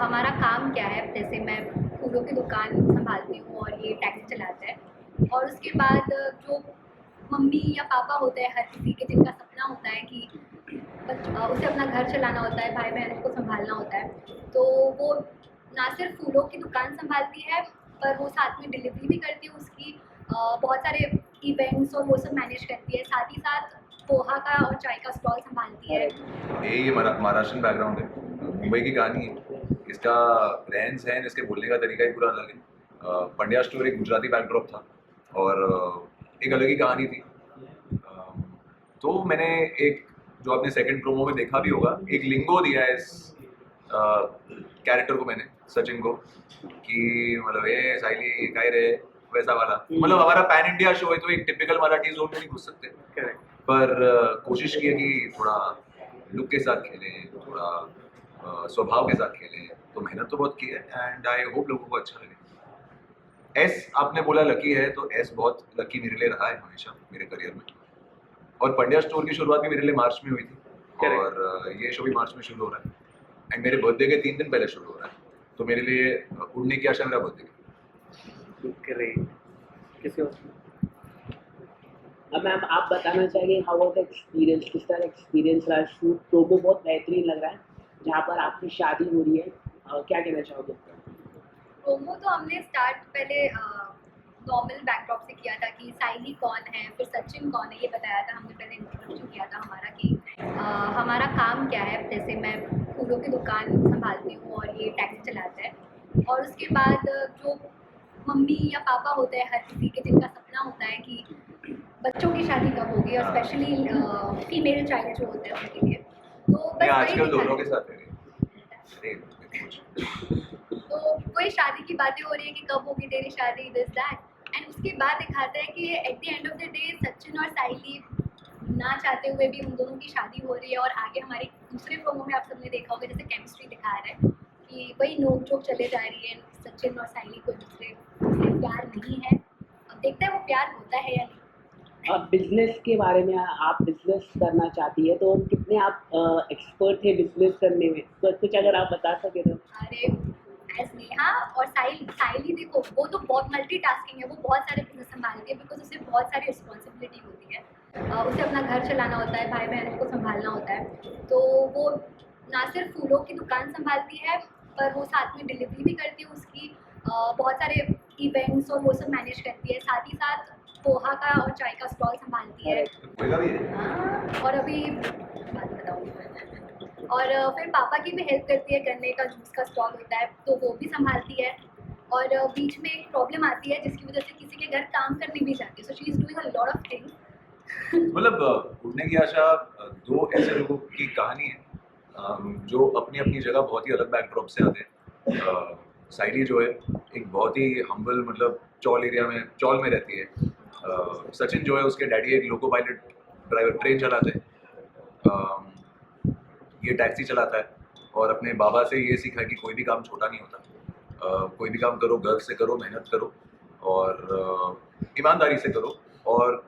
हमारा काम क्या है, जैसे मैं फूलों की दुकान संभालती हूँ और ये टैक्सी चलाता है। और उसके बाद जो मम्मी या पापा होते हैं हर किसी के, जिनका सपना होता है कि उसे अपना घर चलाना होता है, भाई बहनों को संभालना होता है, तो वो ना सिर्फ फूलों की दुकान संभालती है, पर वो साथ में डिलीवरी भी करती है उसकी। बहुत सारे इवेंट्स और वो सब मैनेज करती है, साथ ही साथ पोहा का और चाय का स्टॉल संभालती है। ये महाराष्ट्रन बैकग्राउंड है, मुंबई की कहानी है। इसका रहन सहन, इसके बोलने का तरीका ही पूरा अलग है। पंड्या स्टोर एक गुजराती बैकड्रॉप था और एक अलग ही कहानी थी। तो मैंने एक, जो आपने सेकंड प्रोमो में देखा भी होगा, एक लिंगो दिया है इस कैरेक्टर को मैंने, सचिन को, कि मतलब ये साइली काय रे, वैसा वाला। मतलब हमारा पैन इंडिया शो है तो एक टिपिकल मराठी जोन में नहीं घुस सकते। पर कोशिश की है कि थोड़ा लुक के साथ खेलें, थोड़ा स्वभाव के साथ खेलें। तो मेहनत तो बहुत की है एंड आई होप लोगों को अच्छा लगे। एस आपने बोला लकी है, तो एस बहुत लकी मेरे लिए रहा है हमेशा मेरे करियर में। और पंड्या स्टोर की शुरुआत भी मेरे लिए मार्च में हुई थी और ये शो भी मार्च में शुरू हो रहा है एंड मेरे बर्थडे के 3 दिन पहले शुरू हो रहा है। तो मेरे लिए उड़ने की आशा मेरा बर्थडे। ग्रेट। किसी और? अब मैम आप बताना चाहिए हाउ वाज द एक्सपीरियंस, किस तरह एक्सपीरियंस रहा शूट? प्रोमो बहुत बेहतरीन लग रहा है जहाँ पर आपकी शादी हो रही है, क्या कहना चाहोगे? प्रोमो तो हमने स्टार्ट पहले नॉर्मल बैकड्रॉप से किया था कि साइली कौन है, फिर सचिन कौन है, ये बताया था हमने। पहले इंट्रोडक्शन किया था हमारा कि हमारा काम क्या है, जैसे मैं फूलों की दुकान संभालती हूँ और ये टैक्सी चलाता है। और उसके बाद जो मम्मी या पापा होते हैं हर किसी के, जिनका सपना होता है कि बच्चों की शादी कब होगी, और स्पेशली फीमेल चाइल्ड जो होते हैं उनके लिए। तो बस वही आजकल दोनों के दिखाया। साथ है। तो कोई शादी की बातें हो रही है कि कब होगी तेरी शादी, दिस दैट। एंड उसके बाद दिखाता है कि at the end of the day Sachin और साइली ना चाहते हुए भी उन दोनों की शादी हो रही है। और आगे हमारे दूसरे प्रोमो में आप सबने देखा होगा, जैसे केमिस्ट्री दिखा रहा है कि वही नोक झोंक चले जा रही है, सचिन और साइली को एक दूसरे से प्यार नहीं है। अब देखते हैं वो प्यार होता है या नहीं। अब बिजनेस के बारे में, आप बिजनेस करना चाहती है तो कितने आप एक्सपर्ट थे बिजनेस करने में, तो कुछ अगर आप बता सके तो? अरे एज नेहा और साइली देखो, वो तो बहुत मल्टीटास्किंग है, वो बहुत सारे बिजनेस संभालती है, बिकॉज उसे बहुत सारी रिस्पॉन्सिबिलिटी होती है। उसे अपना घर चलाना होता है, भाई बहनों को संभालना होता है। तो वो ना सिर्फ फूलों की दुकान संभालती है, पर वो साथ में डिलीवरी भी करती है उसकी। बहुत सारे इवेंट्स और वो सब मैनेज करती है, साथ ही साथ पोहा का और चाय का स्टॉल संभालती है। और अभी बात बताऊँगी मैं। और फिर पापा की भी हेल्प करती है, गन्ने का जूस का स्टॉल होता है तो वो भी संभालती है। और बीच में एक प्रॉब्लम आती है जिसकी वजह से किसी के घर काम करने भी जाती है, so she is doing a lot of things. मतलब उड़ने की आशा दो ऐसे लोगों की कहानी है जो अपनी अपनी जगह बहुत ही अलग बैकड्रॉप से आते हैं। साइली जो है एक बहुत ही हम्बल, मतलब चौल एरिया में, चौल में रहती है। सचिन जो है उसके डैडी एक लोको पायलट ड्राइवर, ट्रेन चलाते हैं। ये टैक्सी चलाता है और अपने बाबा से ये सीखा कि कोई भी काम छोटा नहीं होता। कोई भी काम करो, गर्व से करो, मेहनत करो और ईमानदारी से करो और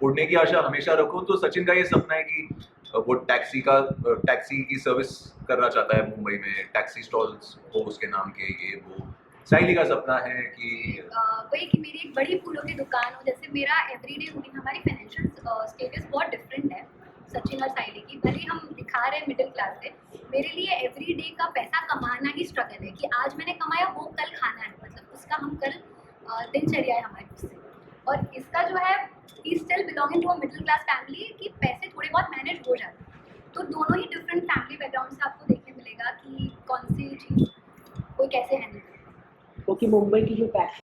उड़ने की आशा हमेशा रखो। तो सचिन का ये सपना है कि वो टैक्सी की सर्विस करना चाहता है मुंबई में, टैक्सी स्टॉल्स हो उसके नाम के, ये वो। साइली का सपना है कि वही कि मेरी एक बड़ी फूलों की दुकान हो। जैसे मेरा एवरीडे रूटीन, हमारी फाइनेंशियल स्टेटस बहुत डिफरेंट है सचिन और साइली की। भले ही हम दिखा रहे हैं मिडिल क्लास से, मेरे लिए एवरीडे का पैसा कमाना ही स्ट्रगल है कि आज मैंने कमाया वो कल खाना है, मतलब उसका हम कल दिनचर्या है हमारी उससे। और इसका जो है, he still belonging to a middle class family, कि पैसे थोड़े बहुत मैनेज हो जाते हैं। तो दोनों ही डिफरेंट फैमिली बैकग्राउंड से आपको देखने मिलेगा कि कौन सी चीज़ कोई कैसे हैंडल करे। क्योंकि मुंबई की जो टैक्सी